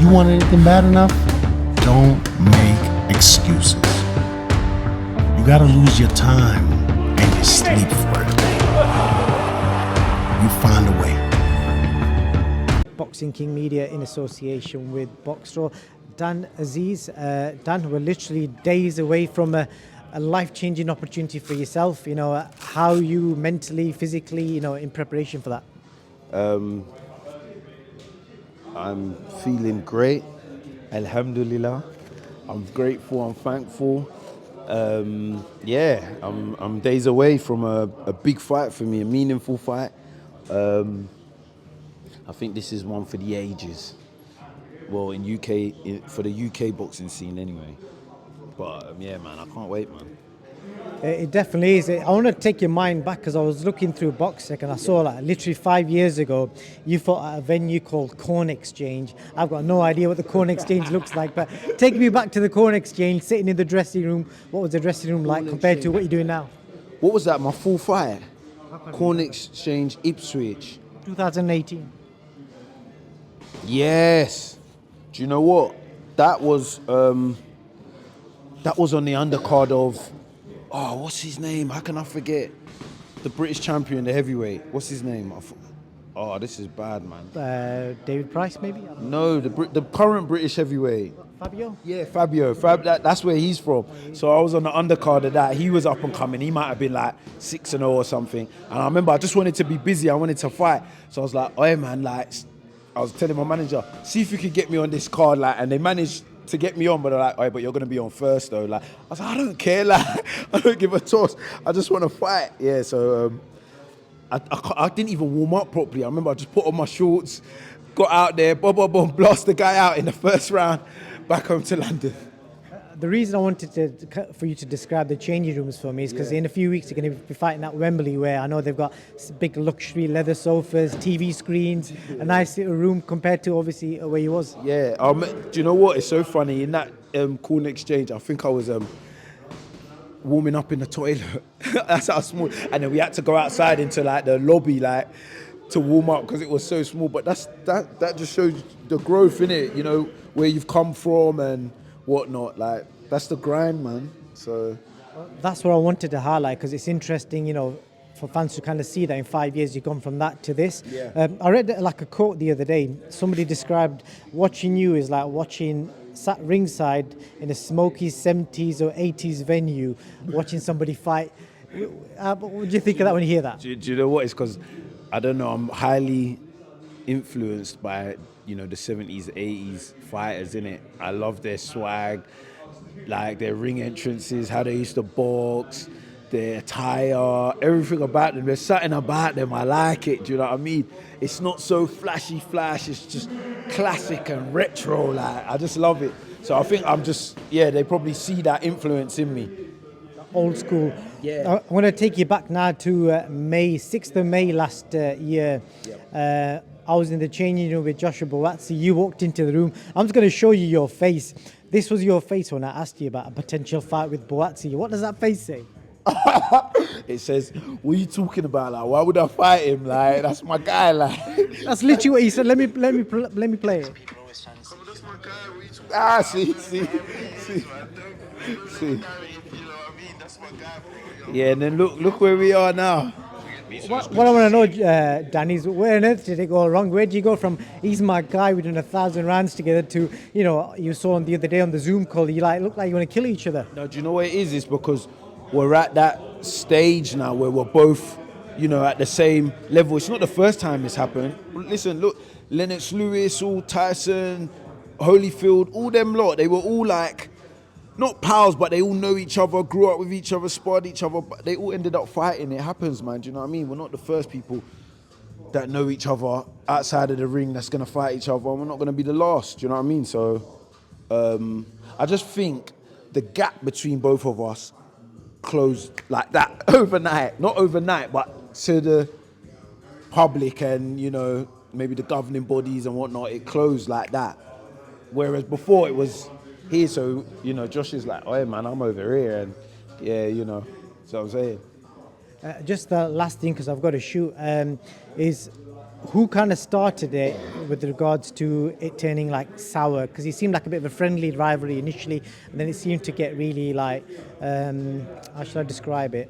You want anything bad enough? Don't make excuses. You gotta lose your time and your sleep for it. You find a way. Boxing King Media in association with Boxstore. Dan, Azeez, Dan, we're literally days away from a life-changing opportunity for yourself. You know, how you mentally, physically, you know, in preparation for that? I'm feeling great, alhamdulillah. I'm grateful, I'm thankful. I'm days away from a big fight for me, a meaningful fight. I think this is one for the ages. Well, for the UK boxing scene anyway. But yeah, man, I can't wait, man. It definitely is. I want to take your mind back because I was looking through BoxSec and I saw like literally 5 years ago you fought at a venue called Corn Exchange. I've got no idea what the Corn Exchange looks like, but take me back to the Corn Exchange, sitting in the dressing room. What was the dressing room like compared to what you're doing now? What was that, my full fight? Corn Exchange, Ipswich. 2018. Yes. Do you know what? That was on the undercard of, what's his name? How can I forget? The British champion, the heavyweight. What's his name? This is bad, man. David Price, maybe? No, the current British heavyweight. Fabio? Yeah, Fabio. That's where he's from. So I was on the undercard of that. He was up and coming. He might have been like 6-0 or something. And I remember I just wanted to be busy. I wanted to fight. So I was like, hey man, like, I was telling my manager, see if you could get me on this card, like, and they managed to get me on, but they're like, but you're gonna be on first though. Like, I was like, I don't care, like, I don't give a toss. I just want to fight. Yeah, so I didn't even warm up properly. I remember I just put on my shorts, got out there, blast the guy out in the first round, back home to London. The reason I wanted for you to describe the changing rooms for me is because in a few weeks you're going to be fighting at Wembley, where I know they've got big luxury leather sofas, TV screens, a nice little room compared to obviously where you was. Yeah, do you know what? It's so funny. In that Corn Exchange, I think I was warming up in the toilet. That's how small. And then we had to go outside into like the lobby, like, to warm up because it was so small. But that just shows the growth in it. You know, where you've come from and whatnot. Like, that's the grind, man. So that's what I wanted to highlight because it's interesting, you know, for fans to kind of see that in 5 years you've gone from that to this. Yeah. I read like a quote the other day. Somebody described watching you is like watching sat ringside in a smoky 70s or 80s venue, watching somebody fight. What do you think of that when you hear that? Do you know what? It's because, I don't know, I'm highly influenced by, you know, the 70s, 80s fighters, innit? I love their swag, like their ring entrances, how they used to box, their attire, everything about them. There's something about them, I like it, do you know what I mean? It's not so flashy, it's just classic and retro, like, I just love it. So I think they probably see that influence in me. Old school. Yeah. I want to take you back now to May, 6th of May last year. Yeah. I was in the changing room with Joshua Buatsi. You walked into the room. I'm just going to show you your face. This was your face when I asked you about a potential fight with Buatsi. What does that face say? It says, what are you talking about? Like, why would I fight him? Like, that's my guy. Like, that's literally what he said. Let me play it. That's my guy. See. Yeah, and then look where we are now. What I want to know, Danny, is where on earth did it go wrong? Where did you go from, he's my guy, we're doing 1,000 rounds together, to, you know, you saw him the other day on the Zoom call, you like look like you want to kill each other? No, do you know what it is? It's because we're at that stage now where we're both, you know, at the same level. It's not the first time this happened. Listen, look, Lennox Lewis, all Tyson, Holyfield, all them lot, they were all like, not pals, but they all know each other, grew up with each other, sparred each other, but they all ended up fighting. It happens, man. Do you know what I mean? We're not the first people that know each other outside of the ring that's going to fight each other. We're not going to be the last. Do you know what I mean? So I just think the gap between both of us closed like that overnight. Not overnight, but to the public and, you know, maybe the governing bodies and whatnot, it closed like that. Whereas before it was here, so, you know, Josh is like, oh, yeah, man, I'm over here, and yeah, you know, that's what I'm saying. Just the last thing, because I've got to shoot, is who kind of started it with regards to it turning like sour? Because it seemed like a bit of a friendly rivalry initially, and then it seemed to get really like, how should I describe it?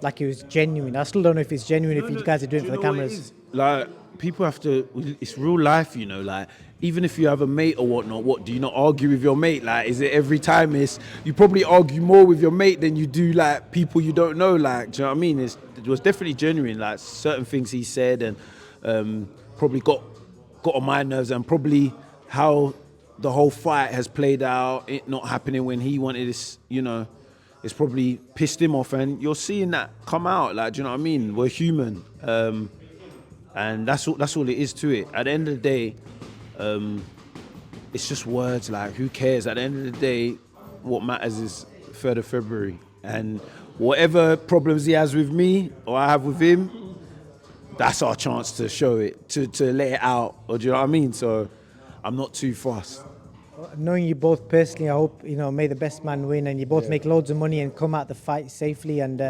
Like it was genuine. I still don't know if it's genuine if you guys are doing it for the cameras. Like, people have to, it's real life, you know, like, even if you have a mate or whatnot, what, do you not argue with your mate? Like, is it every time you probably argue more with your mate than you do, like, people you don't know, like, do you know what I mean? It was definitely genuine, like, certain things he said, and probably got on my nerves, and probably how the whole fight has played out, it not happening when he wanted this, you know, it's probably pissed him off, and you're seeing that come out, like, do you know what I mean? We're human, and that's all it is to it. At the end of the day, it's just words, like, who cares? At the end of the day, what matters is 3rd of February, and whatever problems he has with me or I have with him, that's our chance to show it, to let it out, or do you know what I mean? So I'm not too fussed. Knowing you both personally, I hope, you know, may the best man win and you both make loads of money and come out the fight safely, and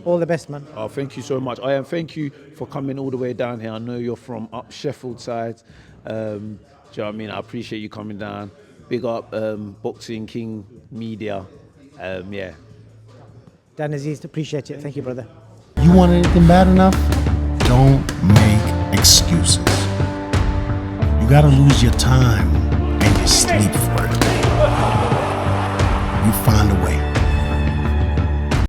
all the best, man. Oh, thank you so much. And thank you for coming all the way down here. I know you're from up Sheffield side. Do you know what I mean? I appreciate you coming down. Big up Boxing King Media. Yeah. Dan Azeez, appreciate it. Thank you, brother. You want anything bad enough? Don't make excuses. You gotta lose your time and your sleep for it.